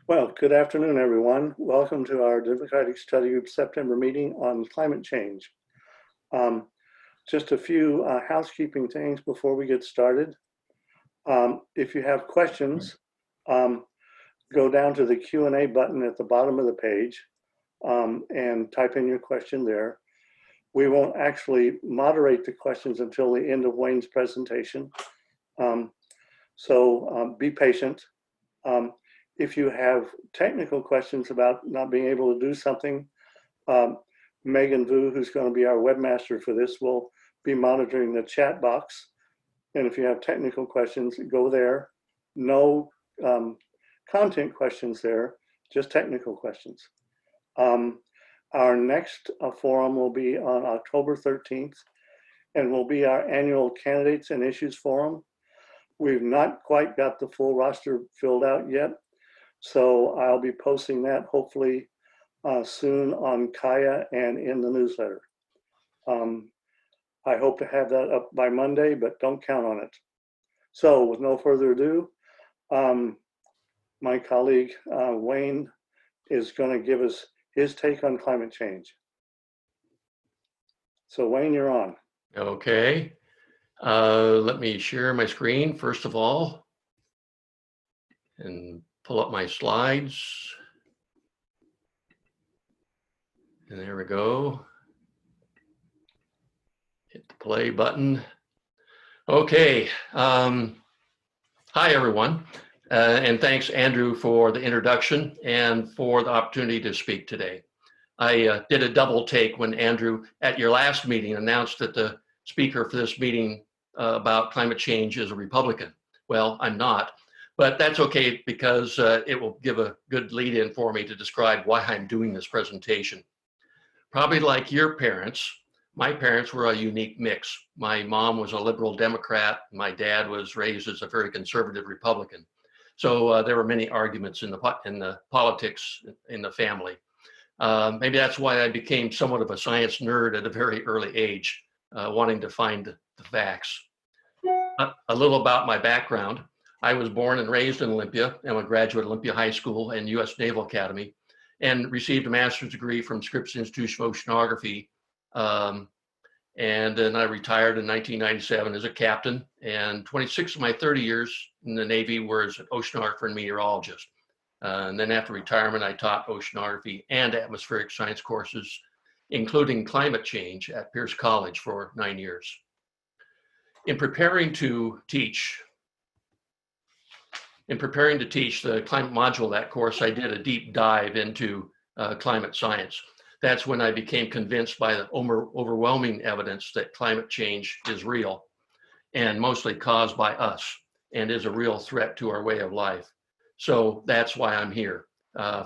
Well, good afternoon, everyone. Welcome to our Democratic Study Group September meeting on climate change. Just a few housekeeping things before we get started. If you have questions, go down to the Q&A button at the bottom of the page and type in your question there. We won't actually moderate the questions until the end of Wayne's presentation, so be patient. If you have technical questions about not being able to do something, Megan Vu, who's going to be our webmaster for this, will be monitoring the chat box. And if you have technical questions, go there. No content questions there, just technical questions. Our next forum will be on October 13th and will be our annual Candidates and Issues Forum. We've not quite got the full roster filled out yet, so I'll be posting that hopefully soon on Kaya and in the newsletter. I hope to have that up by Monday, but don't count on it. So with no further ado, my colleague Wayne is going to give us his take on climate change. So Wayne, you're on. Okay. Let me share my screen first of all and pull up my slides. And there we go. Hit the play button. Okay. Hi, everyone. And thanks, Andrew, for the introduction and for the opportunity to speak today. I did a double take when Andrew, at your last meeting, announced that the speaker for this meeting about climate change is a Republican. Well, I'm not, but that's okay because it will give a good lead in for me to describe why I'm doing this presentation. Probably like your parents, my parents were a unique mix. My mom was a liberal Democrat. My dad was raised as a very conservative Republican. So there were many arguments in the politics in the family. Maybe that's why I became somewhat of a science nerd at a very early age, wanting to find the facts. A little about my background. I was born and raised in Olympia. I'm a graduate of Olympia High School and U.S. Naval Academy, and received a master's degree from Scripps Institution of Oceanography. And then I retired in 1997 as a captain, and 26 of my 30 years in the Navy were as an oceanographer and meteorologist. And then after retirement, I taught oceanography and atmospheric science courses, including climate change at Pierce College for 9 years. In preparing to teach the climate module of that course, I did a deep dive into climate science. That's when I became convinced by the overwhelming evidence that climate change is real and mostly caused by us and is a real threat to our way of life. So that's why I'm here,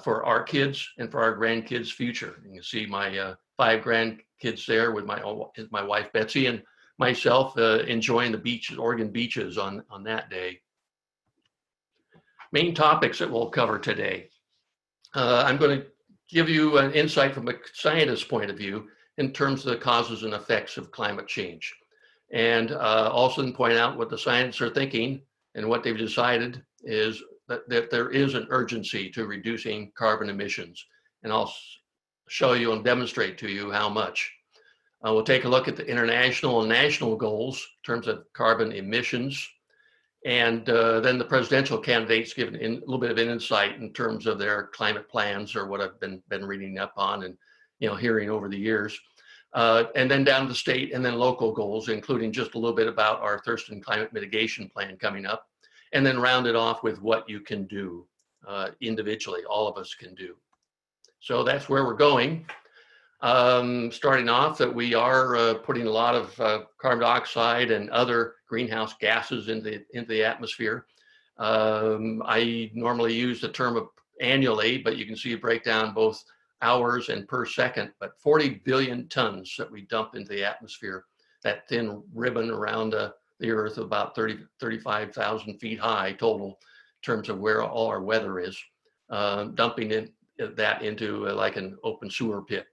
for our kids and for our grandkids' future. You can see my 5 grandkids there with my wife Betsy and myself enjoying the beaches, Oregon beaches on that day. Main topics that we'll cover today. I'm going to give you an insight from a scientist's point of view in terms of the causes and effects of climate change. And also point out what the scientists are thinking, and what they've decided is that there is an urgency to reducing carbon emissions. And I'll show you and demonstrate to you how much. We'll take a look at the international and national goals in terms of carbon emissions. And then the presidential candidates give a little bit of an insight in terms of their climate plans, or what I've been reading up on and hearing over the years. And then down to state and then local goals, including just a little bit about our Thurston climate mitigation plan coming up. And then round it off with what you can do individually, all of us can do. So that's where we're going. Starting off, that we are putting a lot of carbon dioxide and other greenhouse gases into the atmosphere. I normally use the term of annually, but you can see a breakdown both hours and per second, but 40 billion tons that we dump into the atmosphere, that thin ribbon around the Earth, about 35,000 feet high total in terms of where all our weather is, dumping that into like an open sewer pit.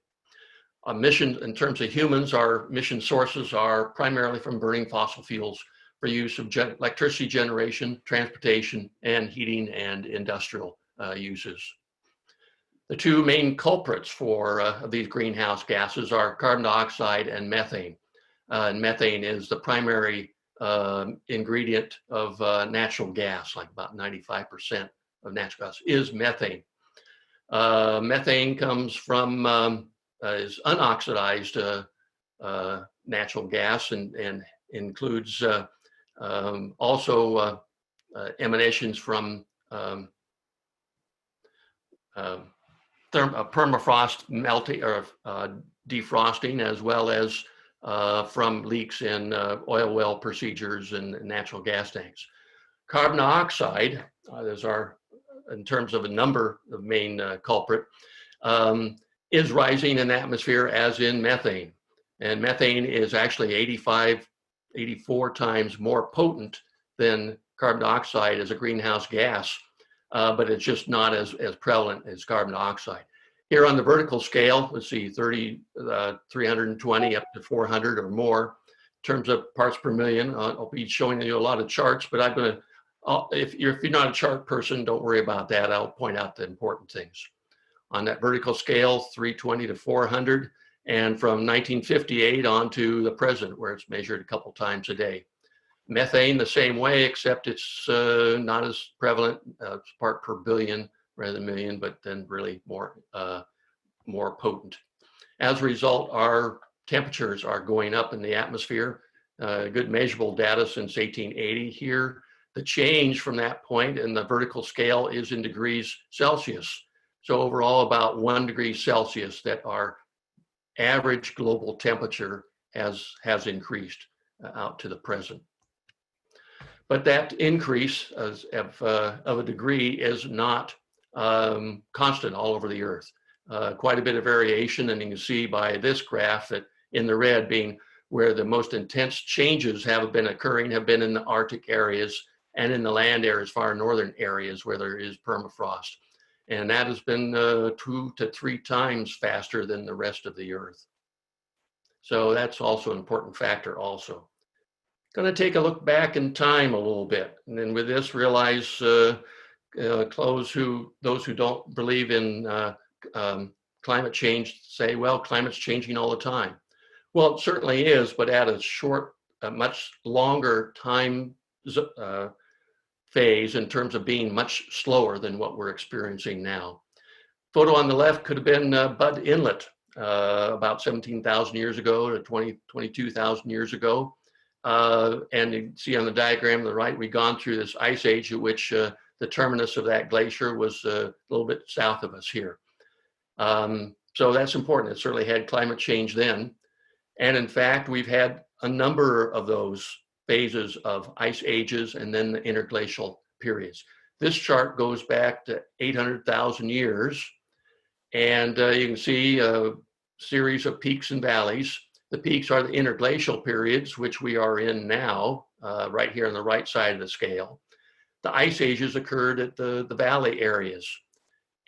Emissions, in terms of humans, our emission sources are primarily from burning fossil fuels for use of electricity generation, transportation, and heating and industrial uses. The two main culprits for these greenhouse gases are carbon dioxide and methane. And methane is the primary ingredient of natural gas, like about 95% of natural gas is methane. Methane comes from, is unoxidized natural gas and includes also emanations from permafrost melting or defrosting, as well as from leaks in oil well procedures and natural gas tanks. Carbon dioxide is in terms of a number of main culprit, is rising in the atmosphere as in methane. And methane is actually 84 times more potent than carbon dioxide as a greenhouse gas, but it's just not as prevalent as carbon dioxide. Here on the vertical scale, let's see, 320 up to 400 or more in terms of parts per million. I'll be showing you a lot of charts, but I'm going to, if you're not a chart person, don't worry about that. I'll point out the important things. On that vertical scale, 320 to 400, and from 1958 on to the present, where it's measured a couple times a day. Methane the same way, except it's not as prevalent, it's part per billion rather than million, but then really more potent. As a result, our temperatures are going up in the atmosphere. Good measurable data since 1880 here. The change from that point in the vertical scale is in degrees Celsius. So overall, about 1 degree Celsius that our average global temperature has increased out to the present. But that increase of a degree is not constant all over the Earth. Quite a bit of variation, and you can see by this graph that in the red being where the most intense changes have been occurring have been in the Arctic areas and in the land areas, far northern areas where there is permafrost. And that has been 2 to 3 times faster than the rest of the Earth. So that's also an important factor also. Going to take a look back in time a little bit. And then with this, realize those who don't believe in climate change say, well, climate's changing all the time. Well, it certainly is, but at a much longer time phase in terms of being much slower than what we're experiencing now. Photo on the left could have been Bud Inlet about 17,000 years ago to 22,000 years ago. And you see on the diagram on the right, we've gone through this ice age at which the terminus of that glacier was a little bit south of us here. So that's important. It certainly had climate change then. And in fact, we've had a number of those phases of ice ages and then the interglacial periods. This chart goes back to 800,000 years. And you can see a series of peaks and valleys. The peaks are the interglacial periods, which we are in now, right here on the right side of the scale. The ice ages occurred at the valley areas.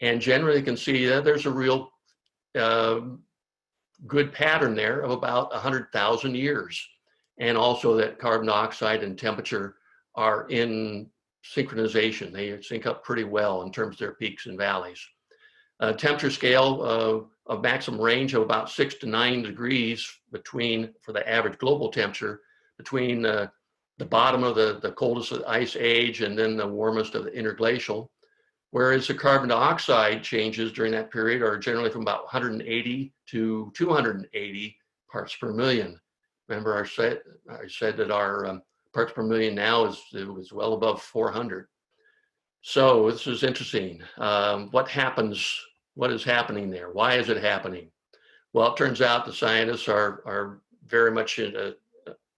And generally you can see that there's a real good pattern there of about 100,000 years. And also that carbon dioxide and temperature are in synchronization. They sync up pretty well in terms of their peaks and valleys. Temperature scale of maximum range of about 6 to 9 degrees for the average global temperature, between the bottom of the coldest of the ice age and then the warmest of the interglacial. Whereas the carbon dioxide changes during that period are generally from about 180 to 280 parts per million. Remember, I said that our parts per million now is well above 400. So this is interesting. What is happening there? Why is it happening? Well, it turns out the scientists are very much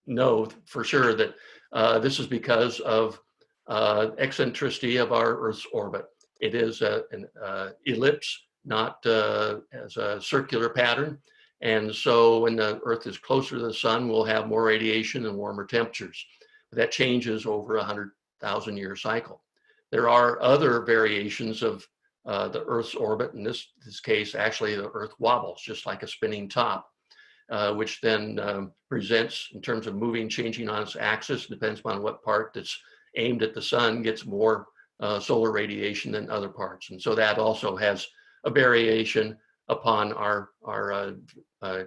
know for sure that this is because of eccentricity of our Earth's orbit. It is an ellipse, not as a circular pattern. And so when the Earth is closer to the sun, we'll have more radiation and warmer temperatures. That changes over 100,000 year cycle. There are other variations of the Earth's orbit. In this case, actually the Earth wobbles just like a spinning top, which then presents in terms of moving, changing on its axis, depends upon what part that's aimed at the sun gets more solar radiation than other parts. And so that also has a variation upon our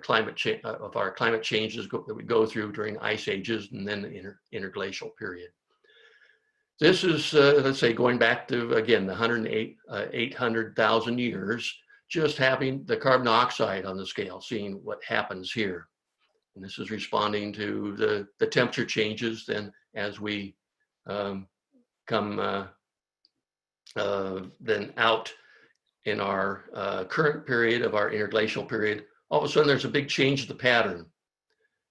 climate change of our climate changes that we go through during ice ages and then the interglacial period. This is, let's say, going back to, again, the 800,000 years, just having the carbon dioxide on the scale, seeing what happens here. And this is responding to the temperature changes then as we come then out in our current period of our interglacial period. All of a sudden, there's a big change in the pattern.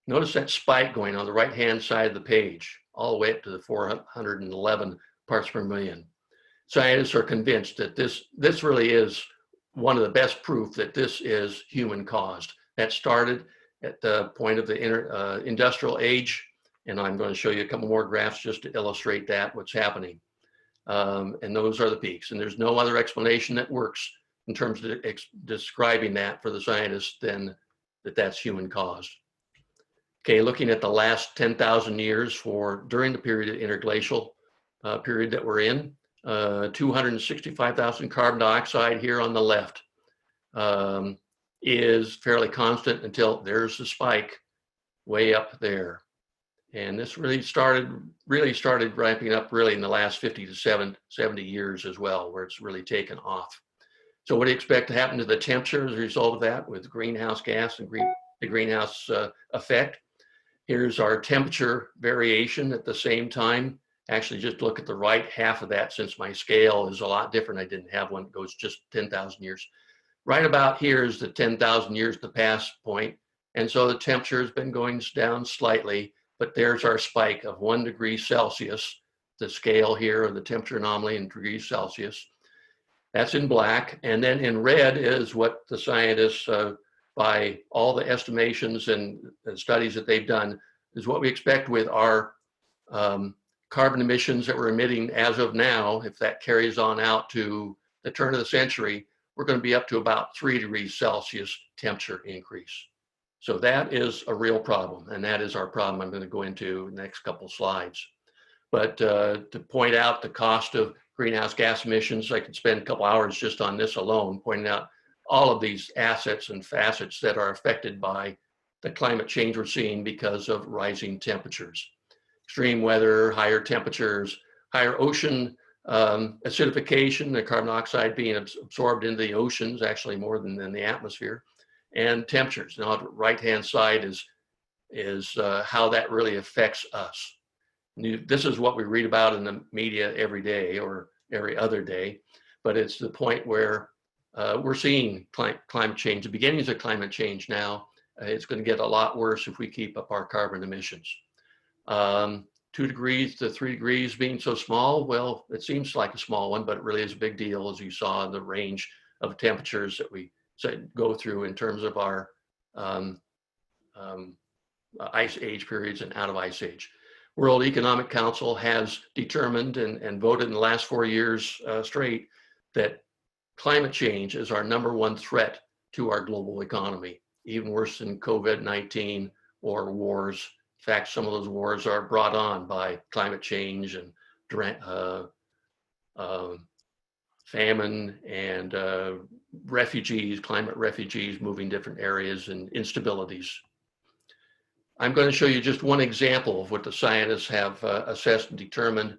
Notice that spike going on the right-hand side of the page, all the way up to the 411 parts per million. Scientists are convinced that this really is one of the best proof that this is human caused. That started at the point of the industrial age, and I'm going to show you a couple more graphs just to illustrate that, what's happening. And those are the peaks, and there's no other explanation that works in terms of describing that for the scientists than that's human caused. Okay, looking at the last 10,000 years during the period of interglacial period that we're in, 265,000 carbon dioxide here on the left is fairly constant until there's the spike way up there. And this really started ramping up really in the last 50 to 70 years as well, where it's really taken off. So what do you expect to happen to the temperature as a result of that with greenhouse gas and the greenhouse effect? Here's our temperature variation at the same time. Actually, just look at the right half of that, since my scale is a lot different. I didn't have one that goes just 10,000 years. Right about here is the 10,000 years to pass point. And so the temperature has been going down slightly, but there's our spike of 1 degree Celsius, the scale here of the temperature anomaly in degrees Celsius. That's in black. And then in red is what the scientists, by all the estimations and studies that they've done, is what we expect with our carbon emissions that we're emitting as of now. If that carries on out to the turn of the century, we're going to be up to about 3 degrees Celsius temperature increase. So that is a real problem, and that is our problem I'm going to go into in the next couple slides. But to point out the cost of greenhouse gas emissions, I could spend a couple hours just on this alone, pointing out all of these assets and facets that are affected by the climate change we're seeing because of rising temperatures. Extreme weather, higher temperatures, higher ocean acidification, the carbon dioxide being absorbed into the oceans, actually more than in the atmosphere, and temperatures. Now, the right-hand side is how that really affects us. This is what we read about in the media every day or every other day, but it's the point where we're seeing climate change, the beginnings of climate change now. It's going to get a lot worse if we keep up our carbon emissions. 2 degrees to 3 degrees being so small, well, it seems like a small one, but it really is a big deal, as you saw in the range of temperatures that we go through in terms of our ice age periods and out of ice age. World Economic Council has determined and voted in the last 4 years straight that climate change is our #1 threat to our global economy, even worse than COVID-19 or wars. In fact, some of those wars are brought on by climate change and famine and refugees, climate refugees moving different areas and instabilities. I'm going to show you just one example of what the scientists have assessed and determined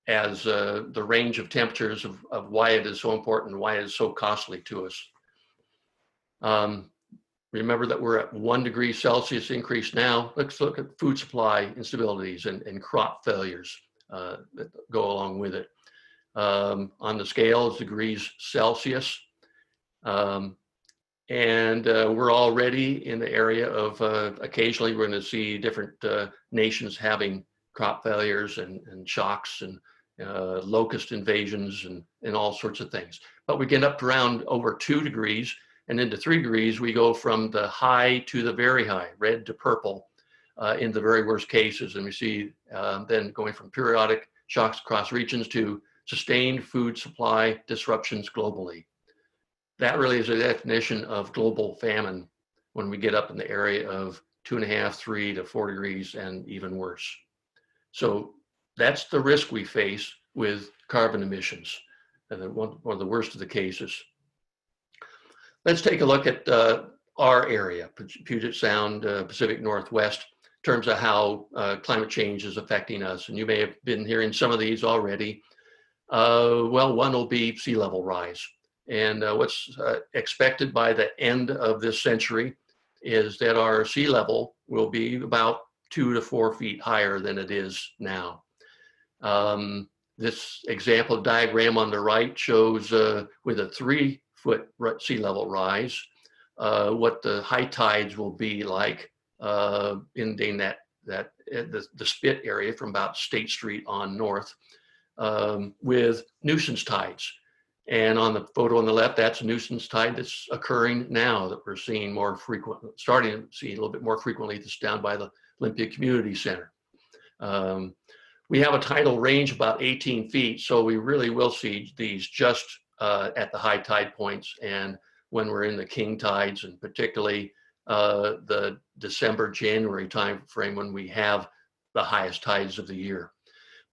as the range of temperatures of why it is so important and why it is so costly to us. Remember that we're at 1 degree Celsius increase now. Let's look at food supply instabilities and crop failures that go along with it. On the scale is degrees Celsius. And we're already in the area of occasionally we're going to see different nations having crop failures and shocks and locust invasions and all sorts of things. But we get up to around over 2 degrees, and into 3 degrees, we go from the high to the very high, red to purple, in the very worst cases. And we see then going from periodic shocks across regions to sustained food supply disruptions globally. That really is a definition of global famine when we get up in the area of 2.5, 3 to 4 degrees and even worse. So that's the risk we face with carbon emissions, and one of the worst of the cases. Let's take a look at our area, Puget Sound, Pacific Northwest, in terms of how climate change is affecting us. And you may have been hearing some of these already. Well, one will be sea level rise. And what's expected by the end of this century is that our sea level will be about 2 to 4 feet higher than it is now. This example diagram on the right shows with a 3-foot sea level rise, what the high tides will be like in the spit area from about State Street on north, with nuisance tides. And on the photo on the left, that's a nuisance tide that's occurring now that we're seeing more frequently, starting to see a little bit more frequently. This down by the Olympia Community Center. We have a tidal range of about 18 feet, so we really will see these just at the high tide points and when we're in the king tides, and particularly the December, January time frame when we have the highest tides of the year.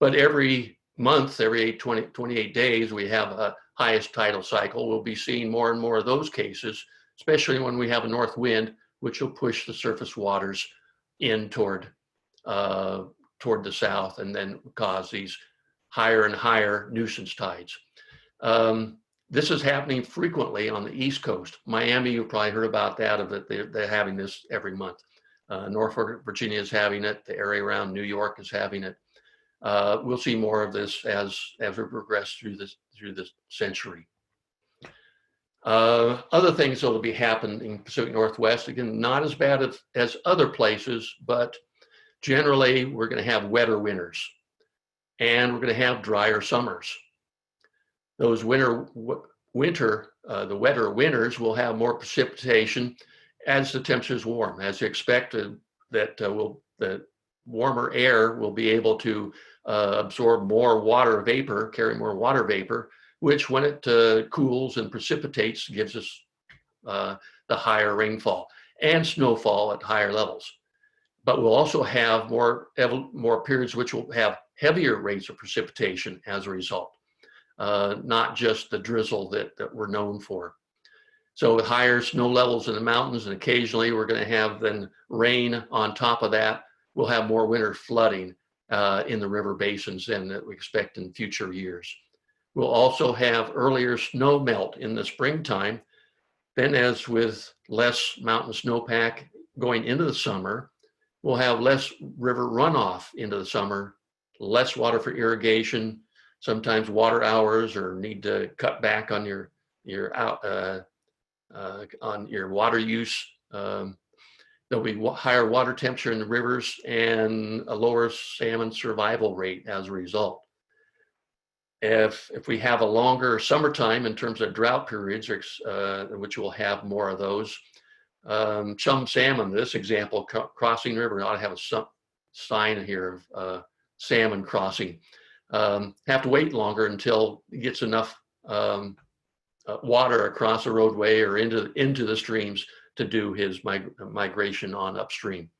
But every month, every 28 days, we have a highest tidal cycle. We'll be seeing more and more of those cases, especially when we have a north wind, which will push the surface waters in toward the south and then cause these higher and higher nuisance tides. This is happening frequently on the East Coast. Miami, you've probably heard about that, of it. They're having this every month. Norfolk, Virginia is having it. The area around New York is having it. We'll see more of this as we progress through this century. Other things that will be happening in Pacific Northwest, again, not as bad as other places, but generally we're going to have wetter winters and we're going to have drier summers. Those the wetter winters will have more precipitation as the temperatures warm. As expected, that the warmer air will be able to absorb more water vapor, carry more water vapor, which when it cools and precipitates gives us the higher rainfall and snowfall at higher levels. But we'll also have more periods which will have heavier rates of precipitation as a result, not just the drizzle that we're known for. So with higher snow levels in the mountains, and occasionally we're going to have then rain on top of that, we'll have more winter flooding in the river basins than that we expect in future years. We'll also have earlier snow melt in the springtime. Then, as with less mountain snowpack going into the summer, we'll have less river runoff into the summer, less water for irrigation, sometimes water hours, or need to cut back on your water use. There'll be higher water temperature in the rivers and a lower salmon survival rate as a result. If we have a longer summertime in terms of drought periods, which we'll have more of those, some salmon, this example, crossing river, ought to have a sign here of salmon crossing. Have to wait longer until it gets enough water across the roadway or into the streams to do his migration on upstream.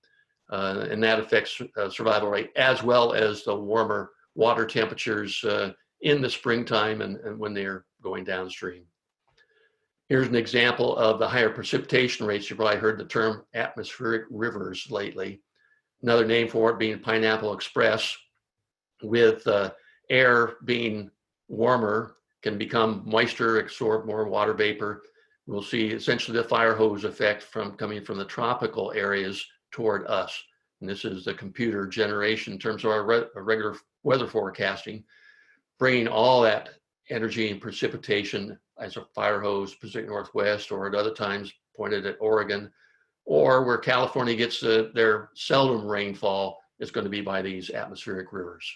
And that affects survival rate, as well as the warmer water temperatures in the springtime and when they're going downstream. Here's an example of the higher precipitation rates. You've probably heard the term atmospheric rivers lately. Another name for it being Pineapple Express. With air being warmer, can become moisture, absorb more water vapor. We'll see essentially the fire hose effect coming from the tropical areas toward us. And this is the computer generation in terms of our regular weather forecasting, bringing all that energy and precipitation as a fire hose, Pacific Northwest, or at other times pointed at Oregon, or where California gets their seldom rainfall is going to be by these atmospheric rivers.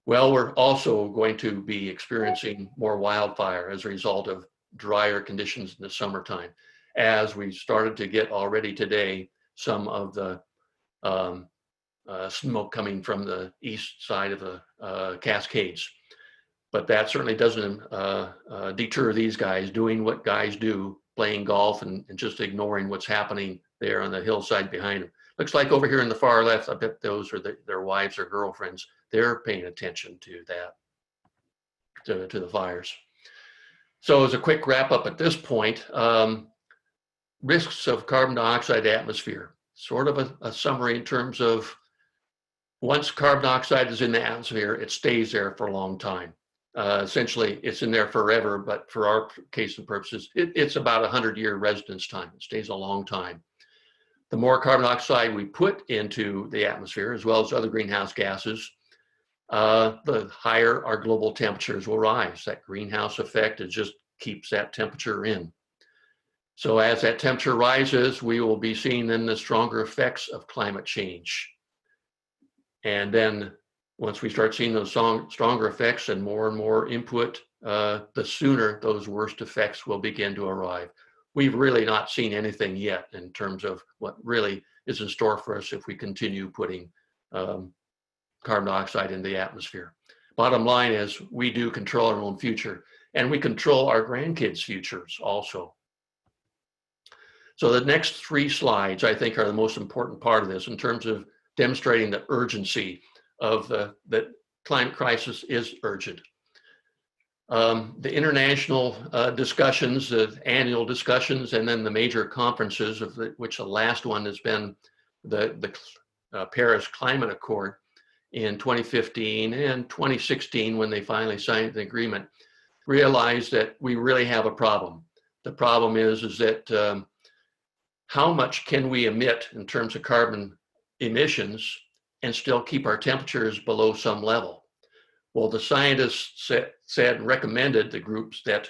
Well, we're also going to be experiencing more wildfire as a result of drier conditions in the summertime, as we started to get already today some of the smoke coming from the east side of the Cascades. But that certainly doesn't deter these guys doing what guys do, playing golf and just ignoring what's happening there on the hillside behind them. Looks like over here in the far left, I bet those are their wives or girlfriends. They're paying attention to that, to the fires. So as a quick wrap up at this point, risks of carbon dioxide atmosphere, sort of a summary in terms of once carbon dioxide is in the atmosphere, it stays there for a long time. Essentially, it's in there forever, but for our case and purposes, it's about 100-year residence time. It stays a long time. The more carbon dioxide we put into the atmosphere, as well as other greenhouse gases, the higher our global temperatures will rise. That greenhouse effect, it just keeps that temperature in. So as that temperature rises, we will be seeing then the stronger effects of climate change. And then once we start seeing those stronger effects and more input, the sooner those worst effects will begin to arrive. We've really not seen anything yet in terms of what really is in store for us if we continue putting carbon dioxide in the atmosphere. Bottom line is we do control our own future, and we control our grandkids' futures also. So the next 3 slides, I think, are the most important part of this in terms of demonstrating the urgency of the climate crisis is urgent. The international discussions, the annual discussions, and then the major conferences, of which the last one has been the Paris Climate Accord in 2015 and 2016, when they finally signed the agreement, realized that we really have a problem. The problem is that how much can we emit in terms of carbon emissions and still keep our temperatures below some level? Well, the scientists recommended, the groups that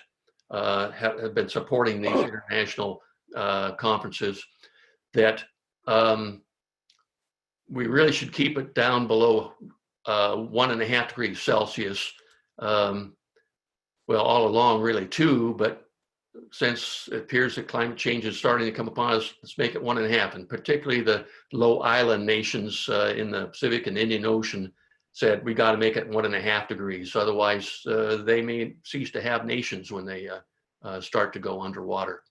have been supporting these international conferences, that we really should keep it down below 1.5 degrees Celsius. Well, all along really 2, but since it appears that climate change is starting to come upon us, let's make it 1.5. And particularly the low island nations in the Pacific and Indian Ocean said we got to make it 1.5 degrees. Otherwise, they may cease to have nations when they start to go underwater.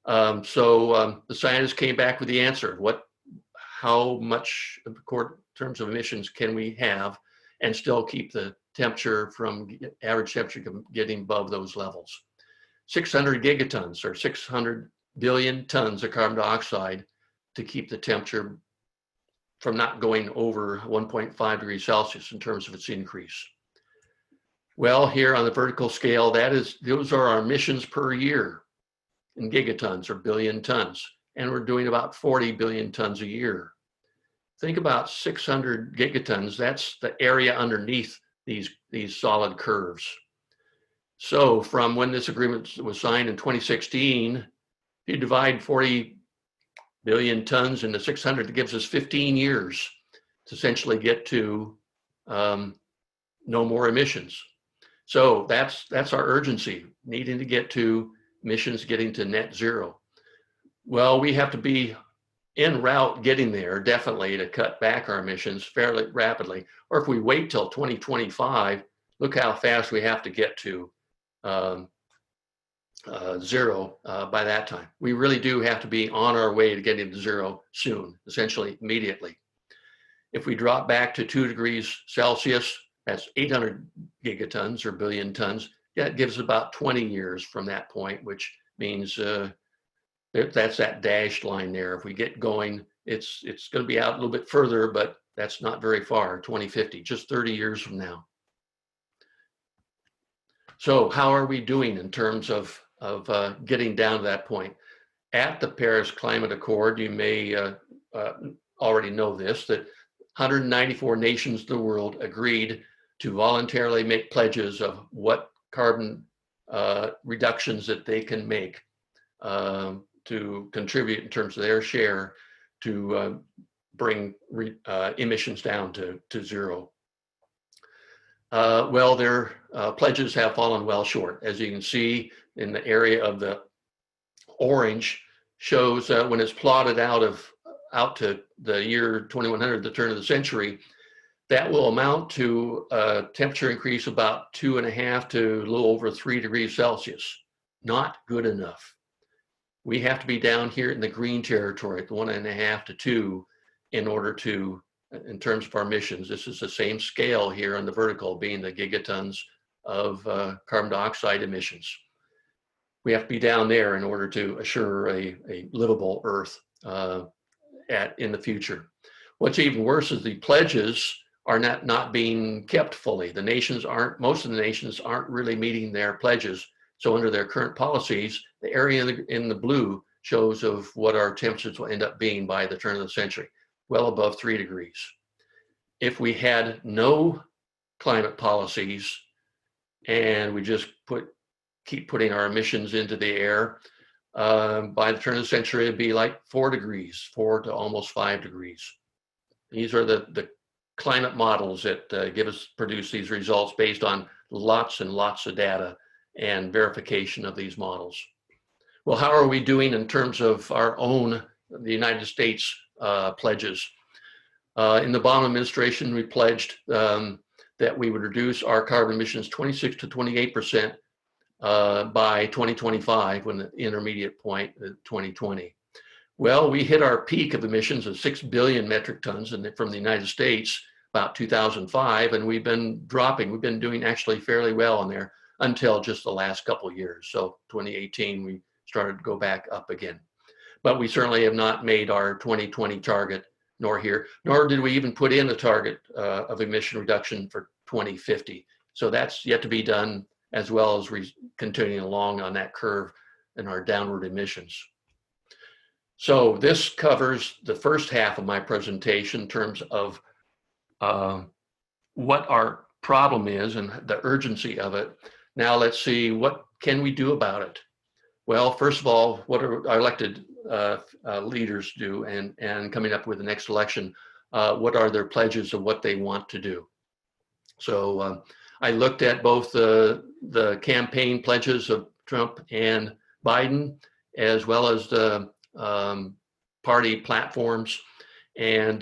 So the scientists came back with the answer: how much, in terms of emissions, can we have and still keep the temperature from average temperature getting above those levels? 600 gigatons, or 600 billion tons of carbon dioxide to keep the temperature from not going over 1.5 degrees Celsius in terms of its increase. Well, here on the vertical scale, those are our emissions per year in gigatons or billion tons, and we're doing about 40 billion tons a year. Think about 600 gigatons. That's the area underneath these solid curves. So from when this agreement was signed in 2016, if you divide 40 billion tons into 600, it gives us 15 years to essentially get to no more emissions. So that's our urgency, needing to get to emissions getting to net zero. Well, we have to be en route getting there, definitely, to cut back our emissions fairly rapidly. Or if we wait till 2025, look how fast we have to get to zero by that time. We really do have to be on our way to getting to zero soon, essentially immediately. If we drop back to 2 degrees Celsius, that's 800 gigatons or billion tons. That gives about 20 years from that point, which means that's that dashed line there. If we get going, it's going to be out a little bit further, but that's not very far, 2050, just 30 years from now. So how are we doing in terms of getting down to that point? At the Paris Climate Accord, you may already know this, that 194 nations in the world agreed to voluntarily make pledges of what carbon reductions that they can make to contribute in terms of their share to bring emissions down to zero. Well, their pledges have fallen well short. As you can see in the area of the orange, shows when it's plotted out to the year 2100, the turn of the century, that will amount to a temperature increase about 2.5 to a little over 3 degrees Celsius. Not good enough. We have to be down here in the green territory at the 1.5 to 2 in order to, in terms of our emissions, this is the same scale here on the vertical, being the gigatons of carbon dioxide emissions. We have to be down there in order to assure a livable Earth in the future. What's even worse is the pledges are not being kept fully. Most of the nations aren't really meeting their pledges. So under their current policies, the area in the blue shows of what our temperatures will end up being by the turn of the century, well above 3 degrees. If we had no climate policies and we just keep putting our emissions into the air, by the turn of the century, it'd be like 4 degrees, 4 to almost 5 degrees. These are the climate models that produce these results based on lots and lots of data and verification of these models. Well, how are we doing in terms of our own, the United States pledges? In the Obama administration, we pledged that we would reduce our carbon emissions 26 to 28% by 2025, when the intermediate point, 2020. Well, we hit our peak of emissions of 6 billion metric tons from the United States about 2005, and we've been dropping. We've been doing actually fairly well on there until just the last couple of years. So 2018, we started to go back up again. But we certainly have not made our 2020 target, nor did we even put in a target of emission reduction for 2050. So that's yet to be done, as well as continuing along on that curve in our downward emissions. So this covers the first half of my presentation in terms of what our problem is and the urgency of it. Now let's see, what can we do about it? Well, first of all, what do our elected leaders do, and coming up with the next election, what are their pledges of what they want to do? So I looked at both the campaign pledges of Trump and Biden, as well as the party platforms, and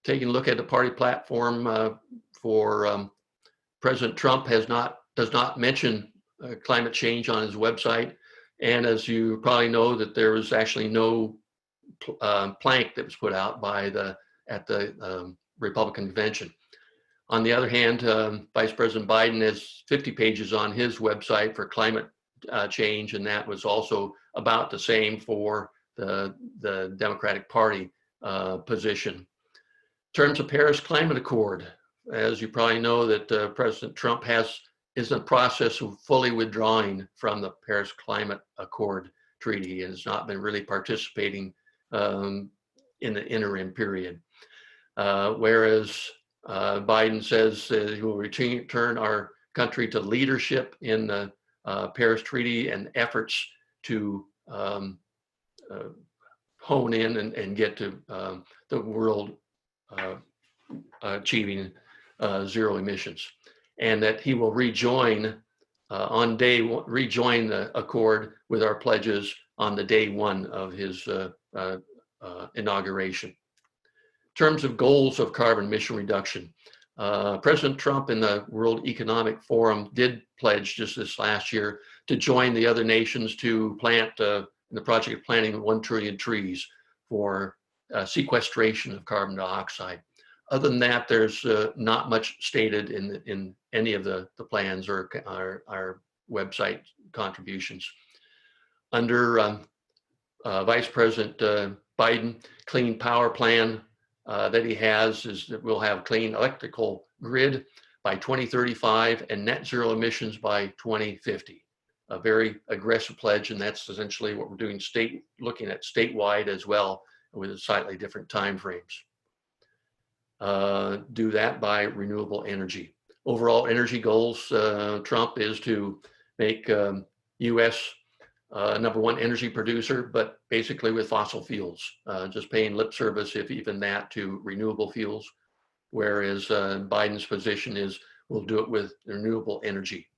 taking a look at the party platform for President Trump does not mention climate change on his website. And as you probably know, that there was actually no plank that was put out at the Republican convention. On the other hand, Vice President Biden has 50 pages on his website for climate change, and that was also about the same for the Democratic Party position. In terms of Paris Climate Accord, as you probably know, that President Trump is in the process of fully withdrawing from the Paris Climate Accord treaty and has not been really participating in the interim period. Whereas Biden says he will return our country to leadership in the Paris Treaty and efforts to hone in and get to the world achieving zero emissions, and that he will rejoin the accord with our pledges on the day one of his inauguration. In terms of goals of carbon emission reduction, President Trump in the World Economic Forum did pledge just this last year to join the other nations to plant in the project of planting 1 trillion trees for sequestration of carbon dioxide. Other than that, there's not much stated in any of the plans or our website contributions. Under Vice President Biden, clean power plan that he has is that we'll have clean electrical grid by 2035 and net zero emissions by 2050. A very aggressive pledge, and that's essentially what we're doing looking at statewide as well, with slightly different timeframes. Do that by renewable energy. Overall energy goals, Trump is to make U.S. #1 energy producer, but basically with fossil fuels, just paying lip service, if even that, to renewable fuels. Whereas Biden's position is we'll do it with renewable energy.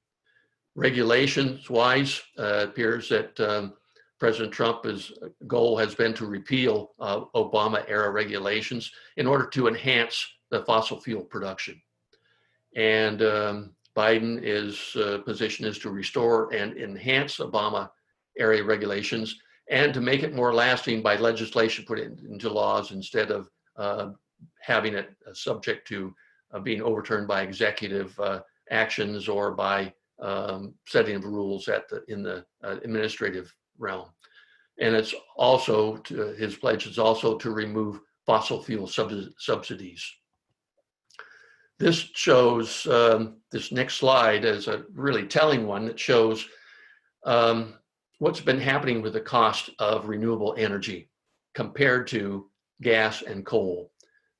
Regulations wise, appears that President Trump's goal has been to repeal Obama era regulations in order to enhance the fossil fuel production. And Biden's position is to restore and enhance Obama era regulations and to make it more lasting by legislation put into laws instead of having it subject to being overturned by executive actions or by setting of rules in the administrative realm. And it's also, his pledge is also to remove fossil fuel subsidies. This shows, this next slide is a really telling one that shows what's been happening with the cost of renewable energy compared to gas and coal.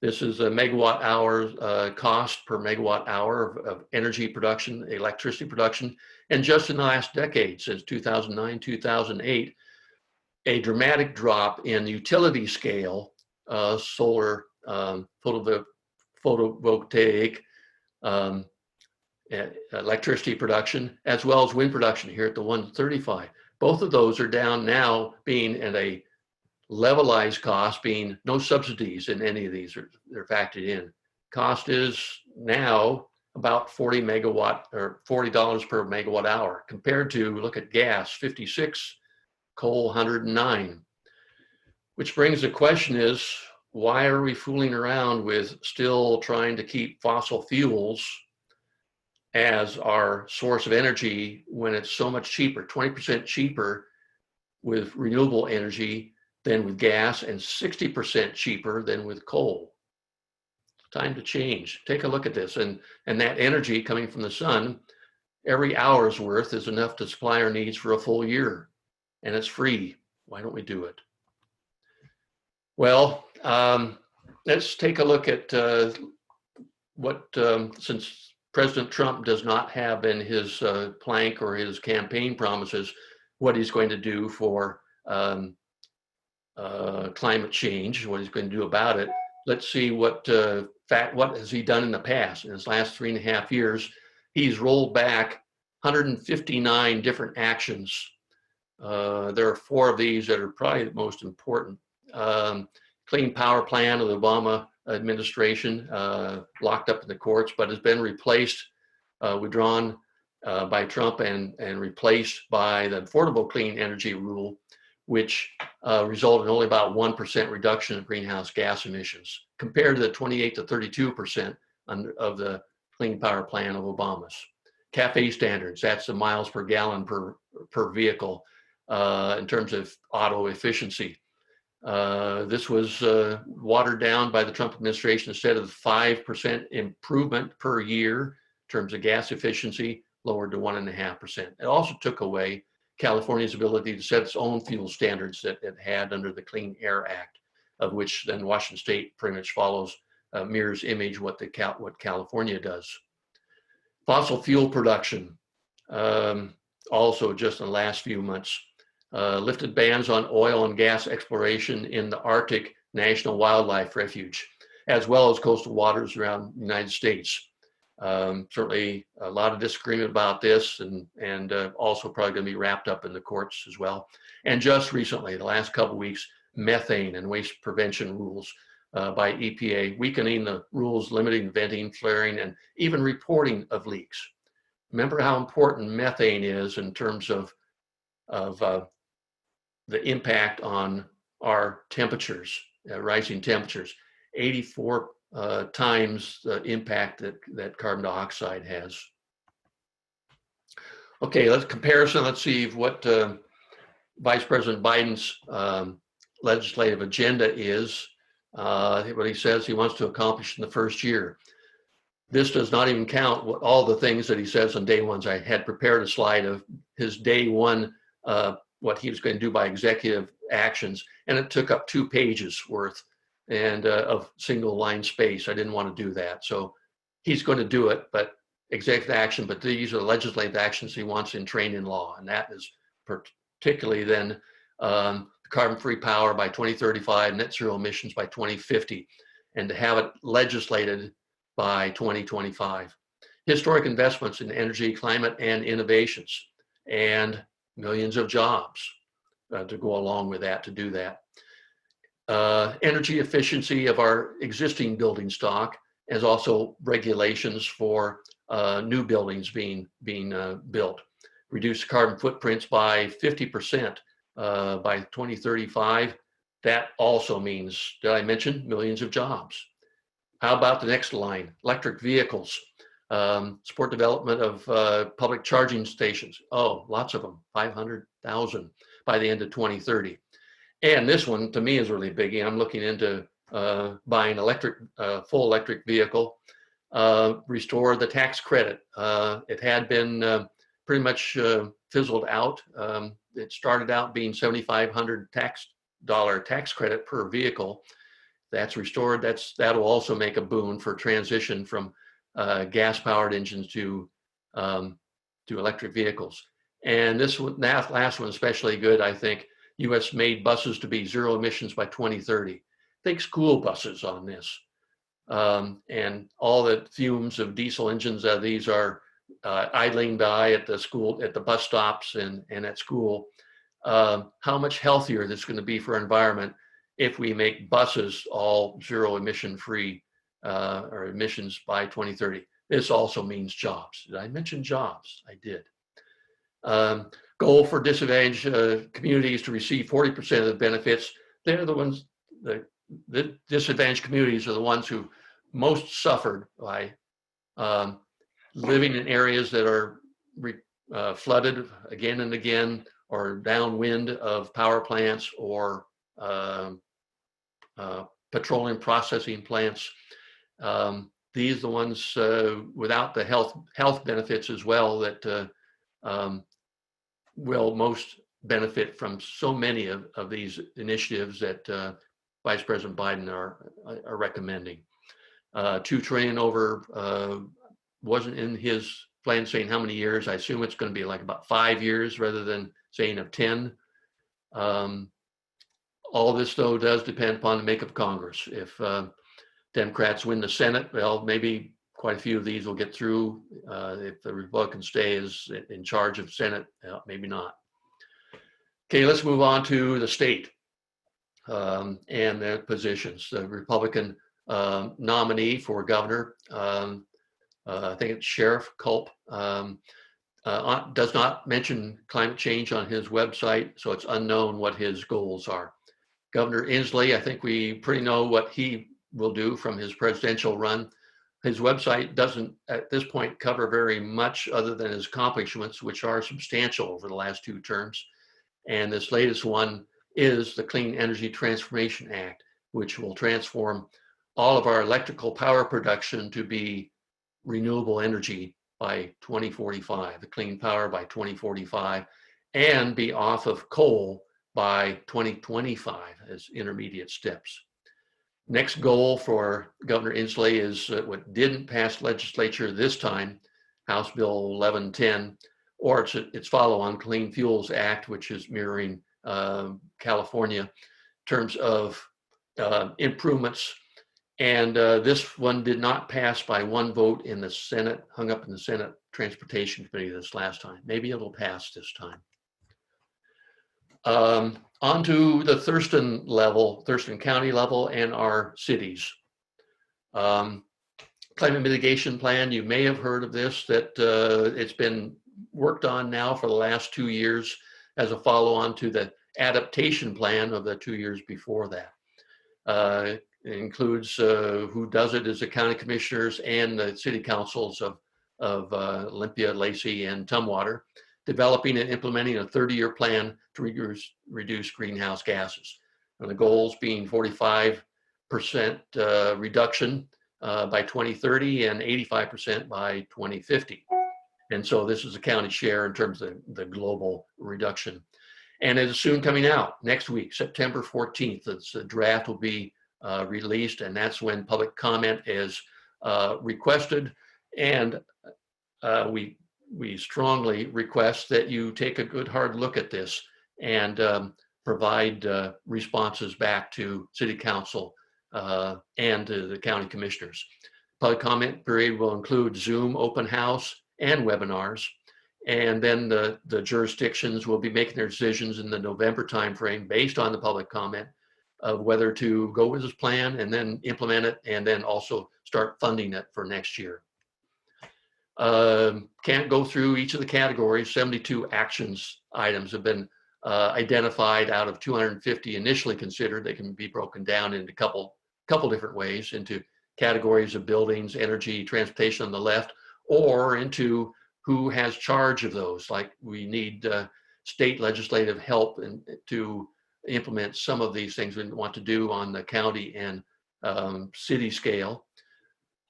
This is a megawatt hour cost per megawatt hour of energy production, electricity production. And just in the last decade, since 2009, 2008, a dramatic drop in utility scale solar photovoltaic electricity production, as well as wind production here at the 135. Both of those are down now, being at a levelized cost, being no subsidies in any of these, they're factored in. Cost is now about 40 megawatt or $40 per megawatt hour compared to, look at gas, 56, coal 109. Which brings the question is, why are we fooling around with still trying to keep fossil fuels as our source of energy when it's so much cheaper, 20% cheaper with renewable energy than with gas and 60% cheaper than with coal? Time to change. Take a look at this. And that energy coming from the sun, every hour's worth is enough to supply our needs for a full year. And it's free. Why don't we do it? Well, let's take a look at since President Trump does not have in his plank or his campaign promises what he's going to do for climate change, what he's going to do about it. Let's see what has he done in the past. In his last 3.5 years, he's rolled back 159 different actions. There are 4 of these that are probably the most important. Clean Power Plan of the Obama administration, locked up in the courts, but has been replaced, withdrawn by Trump and replaced by the Affordable Clean Energy Rule, which resulted in only about 1% reduction in greenhouse gas emissions compared to the 28 to 32% of the Clean Power Plan of Obama's. CAFE standards, that's the miles per gallon per vehicle in terms of auto efficiency. This was watered down by the Trump administration. Instead of 5% improvement per year in terms of gas efficiency, lowered to 1.5%. It also took away California's ability to set its own fuel standards that it had under the Clean Air Act, of which then Washington State pretty much follows, mirrors image what California does. Fossil fuel production, also just in the last few months. Lifted bans on oil and gas exploration in the Arctic National Wildlife Refuge, as well as coastal waters around the United States. Certainly a lot of disagreement about this, and also probably going to be wrapped up in the courts as well. And just recently, the last couple of weeks, methane and waste prevention rules by EPA, weakening the rules limiting venting, flaring, and even reporting of leaks. Remember how important methane is in terms of the impact on our temperatures, rising temperatures. 84 times the impact that carbon dioxide has. Okay, let's comparison. Let's see what Vice President Biden's legislative agenda is. What he says he wants to accomplish in the first year. This does not even count all the things that he says on day one. I had prepared a slide of his day one, what he was going to do by executive actions, and it took up 2 pages worth and of single line space. I didn't want to do that. So he's going to do it, but executive action, but these are legislative actions he wants entrained in law. And that is particularly then carbon-free power by 2035, net zero emissions by 2050, and to have it legislated by 2025. Historic investments in energy, climate, and innovations, and millions of jobs to go along with that, to do that. Energy efficiency of our existing building stock, as also regulations for new buildings being built. Reduce carbon footprints by 50% by 2035 That also means, did I mention, millions of jobs. How about the next line? Electric vehicles, support development of public charging stations. Oh, lots of them, 500,000 by the end of 2030. And this one to me is really big. I'm looking into buying full electric vehicle, restore the tax credit. It had been pretty much fizzled out. It started out being $7,500 tax credit per vehicle. That's restored. That'll also make a boon for transition from gas-powered engines to electric vehicles. And that last one especially good, I think. U.S. made buses to be zero emissions by 2030. Think school buses on this. And all the fumes of diesel engines, these are idling by at the bus stops and at school. How much healthier this is going to be for our environment if we make buses all zero emission free or emissions by 2030. This also means jobs. Did I mention jobs? I did. Goal for disadvantaged communities to receive 40% of the benefits. They're the ones, the disadvantaged communities are the ones who most suffered by living in areas that are flooded again and again, or downwind of power plants or petroleum processing plants. These are the ones without the health benefits as well that will most benefit from so many of these initiatives that Vice President Biden are recommending. $2 trillion over wasn't in his plan saying how many years. I assume it's going to be like about 5 years rather than saying of 10. All this, though, does depend upon the makeup of Congress. If Democrats win the Senate, well, maybe quite a few of these will get through. If the Republican stays in charge of Senate, maybe not. Okay, let's move on to the state and their positions. The Republican nominee for governor, I think it's Sheriff Culp, does not mention climate change on his website, so it's unknown what his goals are. Governor Inslee, I think we pretty know what he will do from his presidential run. His website doesn't, at this point, cover very much other than his accomplishments, which are substantial over the last 2 terms. And this latest one is the Clean Energy Transformation Act, which will transform all of our electrical power production to be renewable energy by 2045, the clean power by 2045, and be off of coal by 2025 as intermediate steps. Next goal for Governor Inslee is what didn't pass legislature this time, House Bill 1110, or its follow-on Clean Fuels Act, which is mirroring California in terms of improvements. And this one did not pass by 1 vote in the Senate, hung up in the Senate Transportation Committee this last time. Maybe it'll pass this time. On to the Thurston County level, and our cities. Climate mitigation plan, you may have heard of this, that it's been worked on now for the last 2 years as a follow-on to the adaptation plan of the 2 years before that. It includes who does it as the county commissioners and the city councils of Olympia, Lacey, and Tumwater, developing and implementing a 30-year plan to reduce greenhouse gases. And the goals being 45% reduction by 2030 and 85% by 2050. And so this is a county share in terms of the global reduction. And it is soon coming out next week, September 14th. The draft will be released, and that's when public comment is requested. And we strongly request that you take a good hard look at this and provide responses back to City Council and to the county commissioners. Public comment period will include Zoom open house and webinars. And then the jurisdictions will be making their decisions in the November timeframe based on the public comment of whether to go with this plan and then implement it, and then also start funding it for next year. Can't go through each of the categories. 72 actions items have been identified out of 250 initially considered. They can be broken down into a couple different ways, into categories of buildings, energy, transportation on the left, or into who has charge of those. Like we need state legislative help to implement some of these things we want to do on the county and city scale.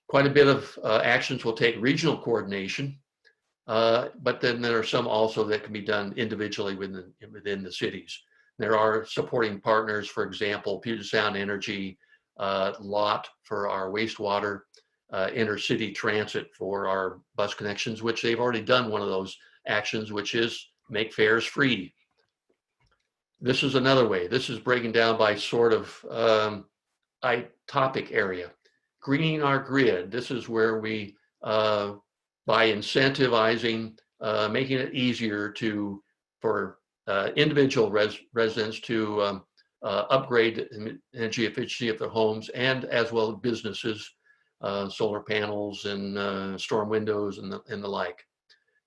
Quite a bit of actions will take regional coordination, but then there are some also that can be done individually within the cities. There are supporting partners, for example, Puget Sound Energy, LOT for our wastewater, intercity transit for our bus connections, which they've already done one of those actions, which is make fares free. This is another way. This is breaking down by sort of topic area. Greening our grid. This is where we, by incentivizing, making it easier for individual residents to upgrade energy efficiency of their homes, and as well as businesses, solar panels and storm windows and the like.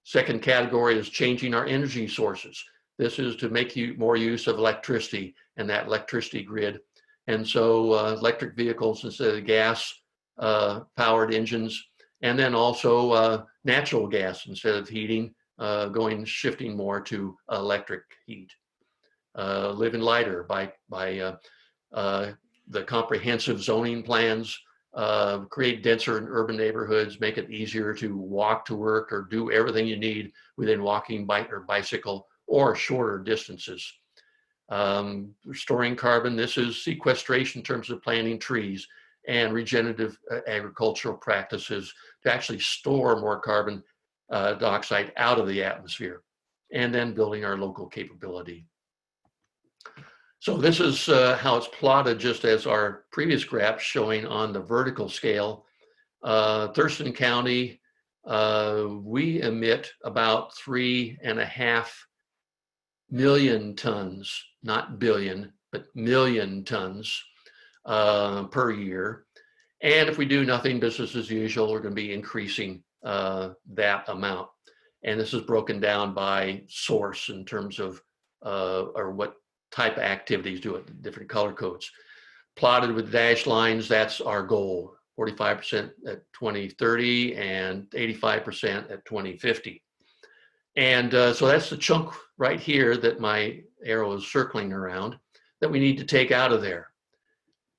Second category is changing our energy sources. This is to make more use of electricity and that electricity grid. And so electric vehicles instead of gas powered engines, and then also natural gas instead of heating, shifting more to electric heat. Living lighter by the comprehensive zoning plans, create denser and urban neighborhoods, make it easier to walk to work or do everything you need within walking, bike, or bicycle, or shorter distances. Storing carbon, this is sequestration in terms of planting trees and regenerative agricultural practices to actually store more carbon dioxide out of the atmosphere, and then building our local capability. So this is how it's plotted, just as our previous graph showing on the vertical scale. Thurston County, we emit about 3.5 million tons, not billion, but million tons per year. And if we do nothing, business as usual, we're going to be increasing that amount. And this is broken down by source in terms of, or what type of activities do it, different color codes. Plotted with dashed lines, that's our goal, 45% at 2030 and 85% at 2050. And so that's the chunk right here that my arrow is circling around that we need to take out of there.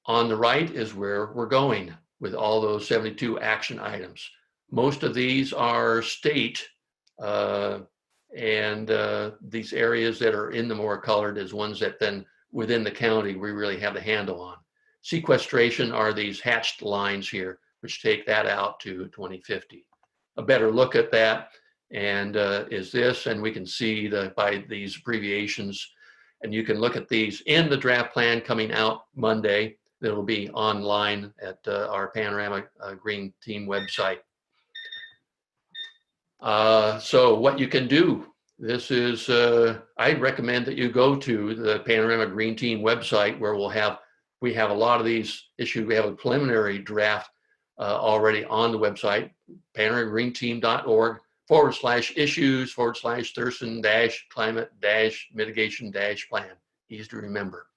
On the right is where we're going with all those 72 action items. Most of these are state, and these areas that are in the more colored is ones that then within the county we really have the handle on. Sequestration are these hatched lines here, which take that out to 2050. A better look at that and is this, and we can see by these abbreviations, and you can look at these in the draft plan coming out Monday. That'll be online at our Panorama Green Team website. So what you can do, this is, I recommend that you go to the Panorama Green Team website, where we have a lot of these issues. We have a preliminary draft already on the website, panoramagreenteam.org/issues/Thurston-climate-mitigation-plan. Easy to remember.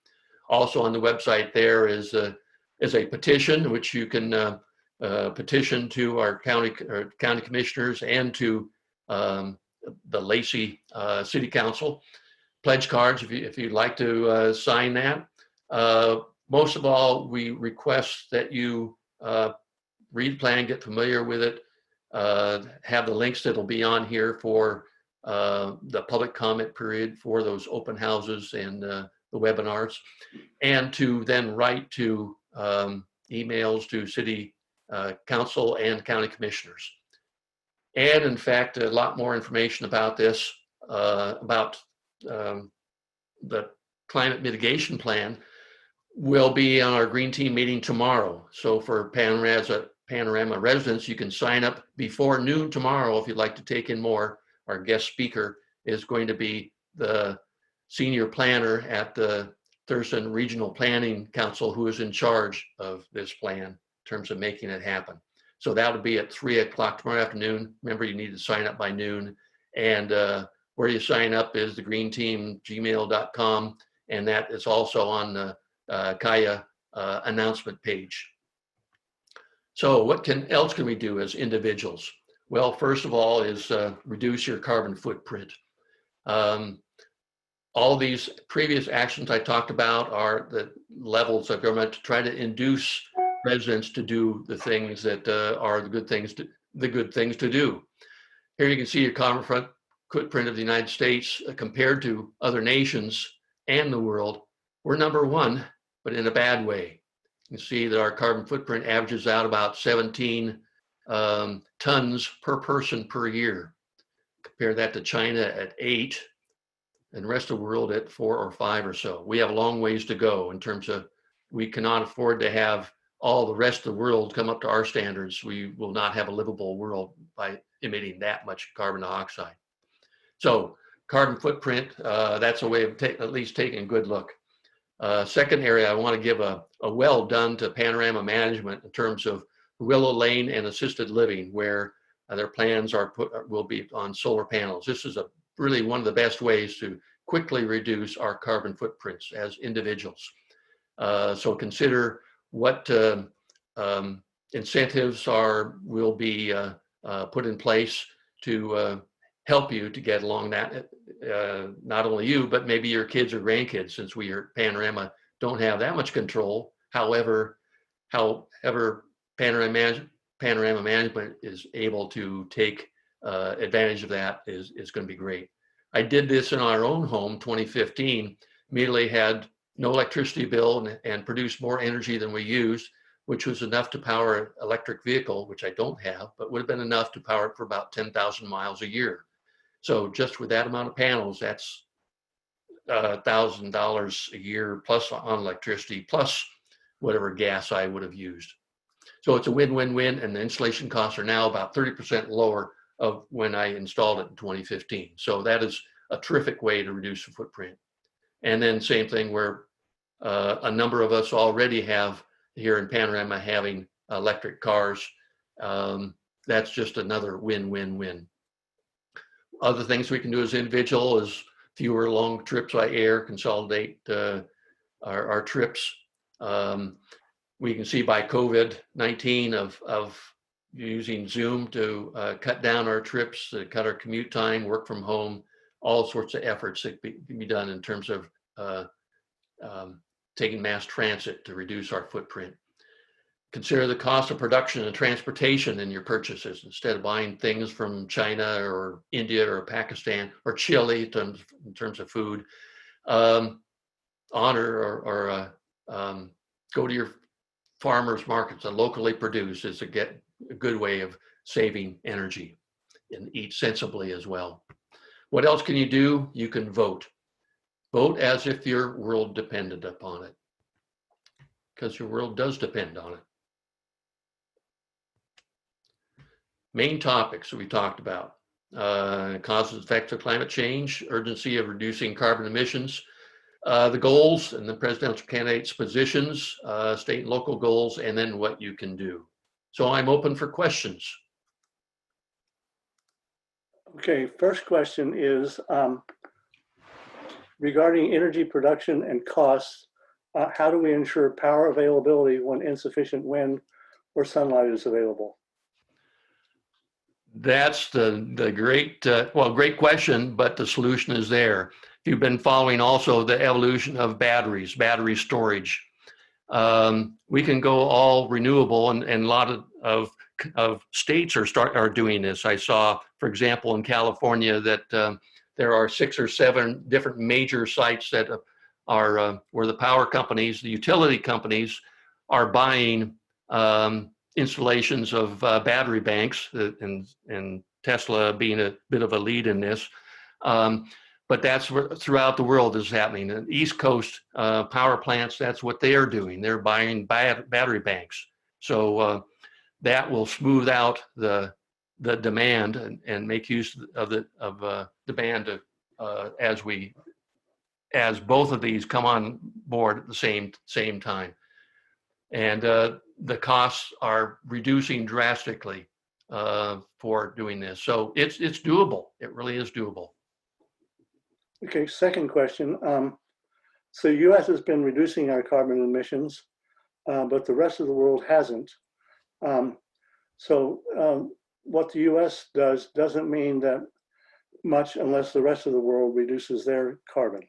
Also on the website there is a petition, which you can petition to our county commissioners and to the Lacey City Council. Pledge cards, if you'd like to sign that. Most of all, we request that you read the plan, get familiar with it, have the links that'll be on here for the public comment period for those open houses and the webinars, and to then write to emails to city council and county commissioners. And in fact, a lot more information about this, about the climate mitigation plan, will be on our Green Team meeting tomorrow. So for Panorama residents, you can sign up before noon tomorrow if you'd like to take in more. Our guest speaker is going to be the senior planner at the Thurston Regional Planning Council, who is in charge of this plan in terms of making it happen. So that would be at 3 o'clock tomorrow afternoon. Remember, you need to sign up by noon, and we're where you sign up is thegreenteam@gmail.com, and that is also on the Kaya announcement page. So what else can we do as individuals? Well, first of all is reduce your carbon footprint. All these previous actions I talked about are the levels of government to try to induce residents to do the things that are the good things to do. Here you can see your carbon footprint of the United States compared to other nations and the world. We're number one, but in a bad way. You can see that our carbon footprint averages out about 17 tons per person per year. Compare that to China at 8, and the rest of the world at 4 or 5 or so. We have a long ways to go in terms of, we cannot afford to have all the rest of the world come up to our standards. We will not have a livable world by emitting that much carbon dioxide. So carbon footprint, that's a way of at least taking a good look. Second area, I want to give a well done to Panorama Management in terms of Willow Lane and assisted living, where their plans will be on solar panels. This is really one of the best ways to quickly reduce our carbon footprints as individuals. So consider what incentives will be put in place to help you to get along that. Not only you, but maybe your kids or grandkids, since we at Panorama don't have that much control. However, Panorama Management is able to take advantage of that is going to be great. I did this in our own home, 2015, immediately had no electricity bill and produced more energy than we used, which was enough to power an electric vehicle, which I don't have, but would have been enough to power it for about 10,000 miles a year. So just with that amount of panels, that's $1,000 a year plus on electricity, plus whatever gas I would have used. So it's a win-win-win, and the installation costs are now about 30% lower of when I installed it in 2015. So that is a terrific way to reduce the footprint. And then same thing where a number of us already have here in Panorama having electric cars. That's just another win-win-win. Other things we can do as individual is fewer long trips by air, consolidate our trips. We can see by COVID-19 of using Zoom to cut down our trips, cut our commute time, work from home, all sorts of efforts that can be done in terms of taking mass transit to reduce our footprint. Consider the cost of production and transportation in your purchases. Instead of buying things from China or India or Pakistan or Chile in terms of food, honor or go to your farmers markets and locally produce is a good way of saving energy, and eat sensibly as well. What else can you do? You can vote. Vote as if your world depended upon it, because your world does depend on it. Main topics that we talked about: causes and effects of climate change, urgency of reducing carbon emissions, the goals and the presidential candidates' positions, state and local goals, and then what you can do. So I'm open for questions. Okay, first question is regarding energy production and costs. How do we ensure power availability when insufficient wind or sunlight is available? That's the great question, but the solution is there. You've been following also the evolution of battery storage. We can go all renewable, and a lot of states are doing this. I saw, for example, in California that there are 6 or 7 different major sites that are where the power companies, the utility companies, are buying installations of battery banks, and Tesla being a bit of a lead in this. But that's throughout the world is happening. And East Coast power plants, that's what they are doing. They're buying battery banks. So that will smooth out the demand and make use of demand as both of these come on board at the same time. And the costs are reducing drastically for doing this. So it's doable. It really is doable. Okay, second question. So U.S. has been reducing our carbon emissions, but the rest of the world hasn't. Um, so what the U.S. does doesn't mean that much unless the rest of the world reduces their carbon.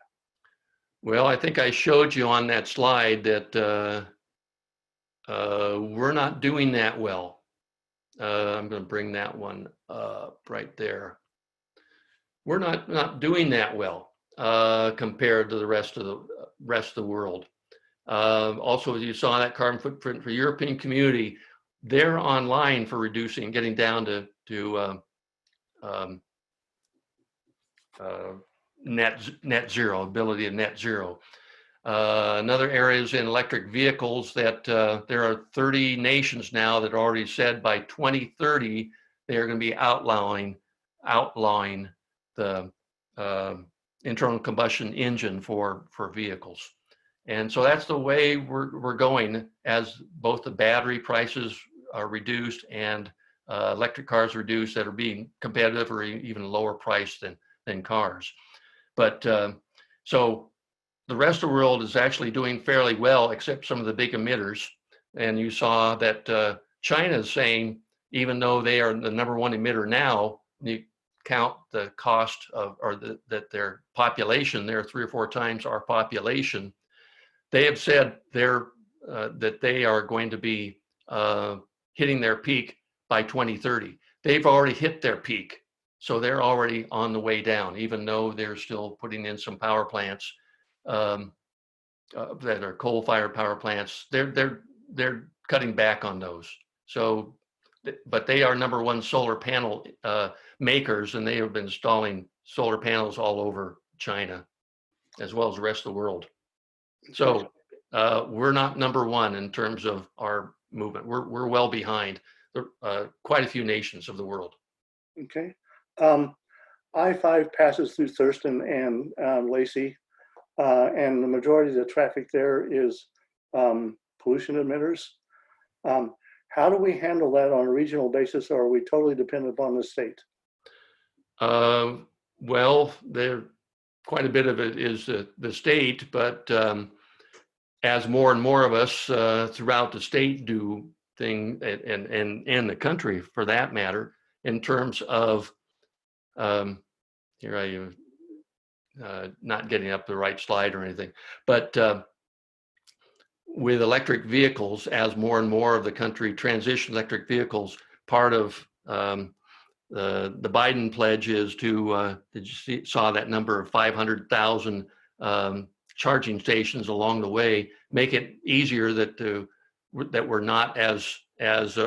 Well, I think I showed you on that slide that we're not doing that well. I'm going to bring that one up right there. We're not doing that well compared to the rest of the world. Also, you saw that carbon footprint for European community. They're online for reducing, getting down to net zero, ability of net zero. Another area is in electric vehicles that there are 30 nations now that already said by 2030 they are going to be outlawing the internal combustion engine for vehicles. And so that's the way we're going, as both the battery prices are reduced and electric cars reduced that are being competitive or even lower priced than cars. But so the rest of the world is actually doing fairly well, except some of the big emitters. And you saw that China is saying, even though they are the #1 emitter now, you count the cost of, or that their population, they're 3 or 4 times our population. They have said that they are going to be hitting their peak by 2030. They've already hit their peak. So they're already on the way down, even though they're still putting in some power plants that are coal-fired power plants. They're cutting back on those. So, but they are #1 solar panel makers, and they have been installing solar panels all over China, as well as the rest of the world. So we're not #1 in terms of our movement. We're well behind quite a few nations of the world. Okay. I-5 passes through Thurston and Lacey, and the majority of the traffic there is pollution emitters. How do we handle that on a regional basis, or are we totally dependent upon the state? Well, quite a bit of it is the state, but as more and more of us throughout the state do things, and the country for that matter, in terms of here I am not getting up the right slide or anything, but with electric vehicles, as more and more of the country transitions electric vehicles, part of the Biden pledge is to, did you saw that number of 500,000 charging stations along the way, make it easier that we're not as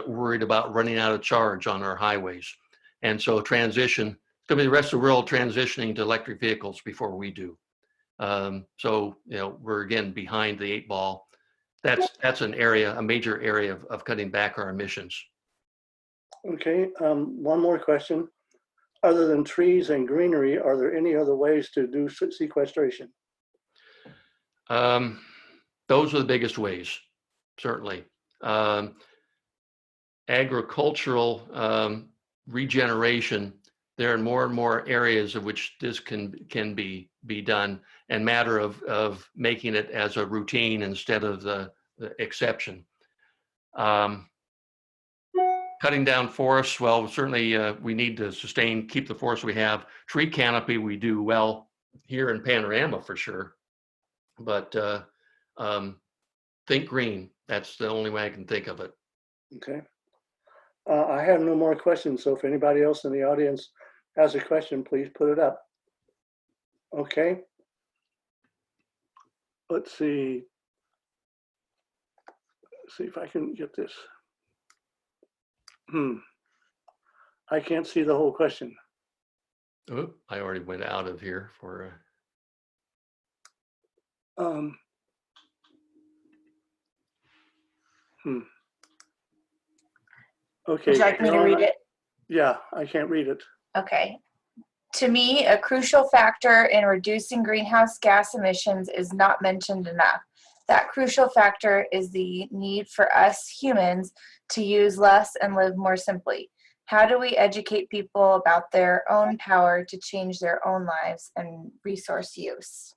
worried about running out of charge on our highways. And so transition, it's going to be the rest of the world transitioning to electric vehicles before we do. So, we're again behind the 8 ball. That's an area, a major area of cutting back our emissions. Okay, one more question. Other than trees and greenery, are there any other ways to do sequestration? Those are the biggest ways, certainly. Agricultural regeneration, there are more and more areas of which this can be done, and matter of making it as a routine instead of the exception. Cutting down forests, well, certainly we need to keep the forests we have. Tree canopy, we do well here in Panorama for sure, but think green. That's the only way I can think of it. Okay. I have no more questions, so if anybody else in the audience has a question, please put it up. Okay. Let's see. See if I can get this. I can't see the whole question. Oh, I already went out of here for. Okay. Would you like me to read it? Yeah, I can't read it. Okay. To me, a crucial factor in reducing greenhouse gas emissions is not mentioned enough. That crucial factor is the need for us humans to use less and live more simply. How do we educate people about their own power to change their own lives and resource use?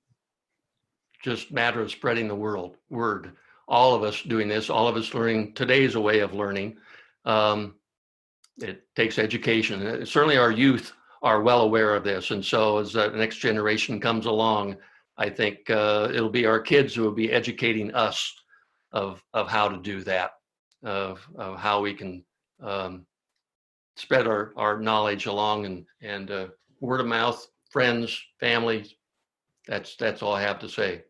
Just matter of spreading the word. All of us doing this, all of us learning. Today's a way of learning. It takes education. And certainly our youth are well aware of this. And so as the next generation comes along, I think it'll be our kids who will be educating us of how to do that, of how we can spread our knowledge along, and word of mouth, friends, family. That's all I have to say.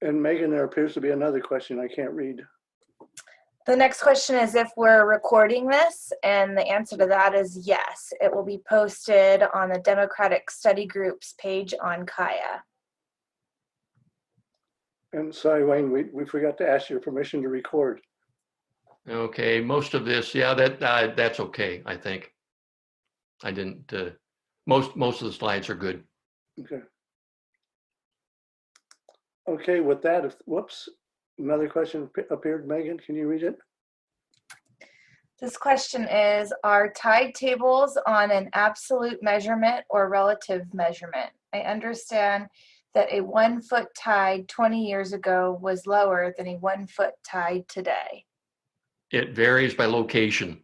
And Megan, there appears to be another question I can't read. The next question is if we're recording this, and the answer to that is yes. It will be posted on the Democratic Study Group's page on Kaya. And sorry, Wayne, we forgot to ask your permission to record. Okay, most of this, yeah, that's okay. I think I didn't. Most of the slides are good. Okay. Okay, with that, whoops, another question appeared. Megan, can you read it? This question is, are tide tables on an absolute measurement or relative measurement? I understand that a 1 foot tide 20 years ago was lower than a 1 foot tide today. It varies by location,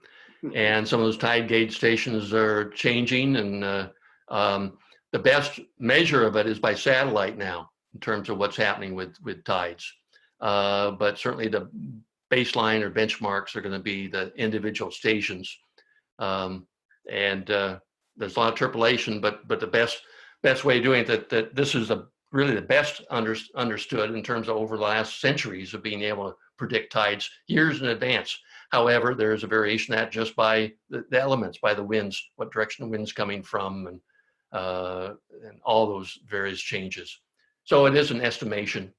and some of those tide gauge stations are changing, and the best measure of it is by satellite now in terms of what's happening with tides. But certainly the baseline or benchmarks are going to be the individual stations, and there's a lot of interpolation. But the best way of doing it, that this is really the best understood in terms of over the last centuries of being able to predict tides years in advance. However, there is a variation that just by the elements, by the winds, what direction the wind's coming from, and all those various changes. So it is an estimation,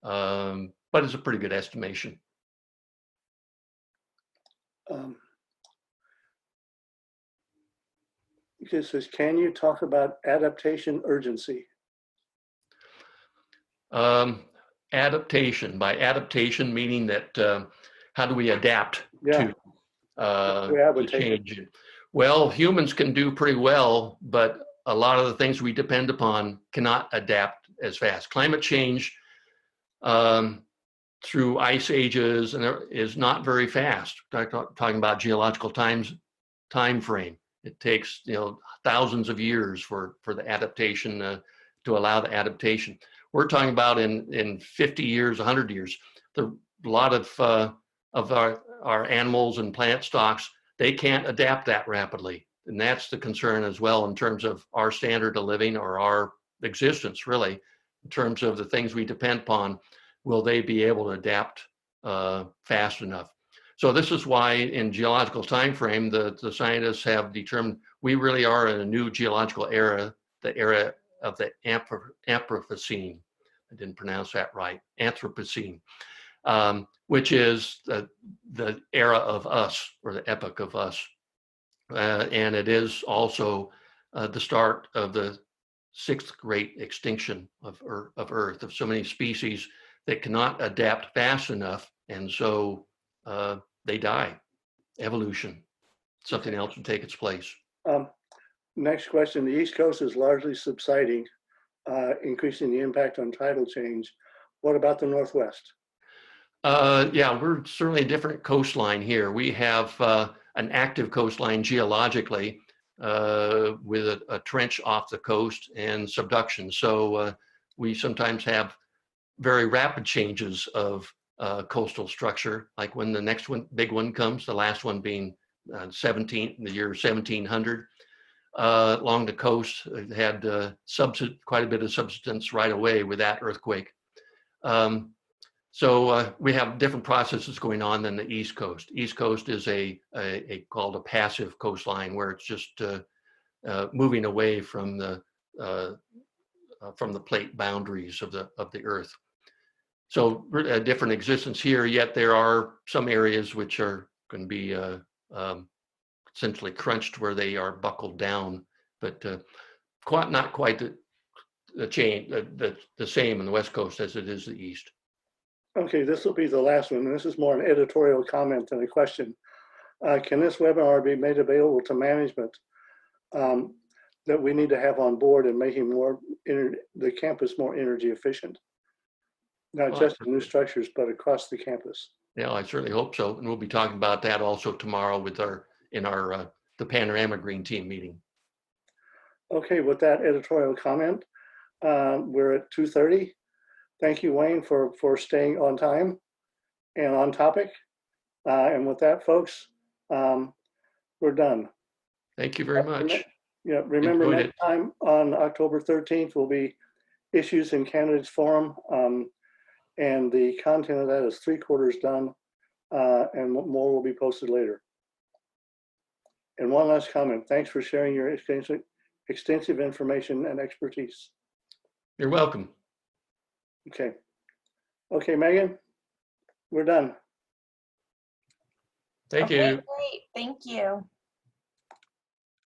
but it's a pretty good estimation. It says, can you talk about adaptation urgency? Adaptation, by adaptation meaning that how do we adapt to change? Well, humans can do pretty well, but a lot of the things we depend upon cannot adapt as fast. Climate change through ice ages and is not very fast. Talking about geological time frame, it takes thousands of years for the adaptation to allow the adaptation. We're talking about in 50 years, 100 years. A lot of our animals and plant stocks, they can't adapt that rapidly. And that's the concern as well in terms of our standard of living or our existence, really, in terms of the things we depend upon. Will they be able to adapt fast enough? So this is why in geological time frame, the scientists have determined we really are in a new geological era, the era of the Anthropocene. I didn't pronounce that right, Anthropocene, which is the era of us, or the epoch of us. And it is also the start of the 6th great extinction of Earth, of so many species that cannot adapt fast enough, and so they die. Evolution, something else will take its place. Next question, the East Coast is largely subsiding, increasing the impact on tidal change. What about the Northwest? Yeah, we're certainly a different coastline here. We have an active coastline geologically with a trench off the coast and subduction. So we sometimes have very rapid changes of coastal structure, like when the next big one comes, the last one being the year 1700. Along the coast, it had quite a bit of subsidence right away with that earthquake. So we have different processes going on than the East Coast. East Coast is called a passive coastline, where it's just moving away from the plate boundaries of the Earth. So a different existence here, yet there are some areas which are going to be essentially crunched where they are buckled down, but not quite the same in the West Coast as it is the East. Okay, this will be the last one. This is more an editorial comment than a question. can this webinar be made available to management that we need to have on board in making the campus more energy efficient? Not Well, just the new structures, but across the campus. Yeah, I certainly hope so. And we'll be talking about that also tomorrow with the Panorama Green Team meeting. Okay, with that editorial comment, we're at 2:30. Thank you, Wayne, for staying on time and on topic. And with that, folks, we're done. Thank you very much. Yeah, remember Enjoyed next time on October 13th will be Issues and Candidates Forum. And the content of that is 3/4 done, and more will be posted later. And one last comment. Thanks for sharing your extensive information and expertise. You're welcome. Okay. Okay, Megan, we're done. Thank Okay, you. great. Thank you.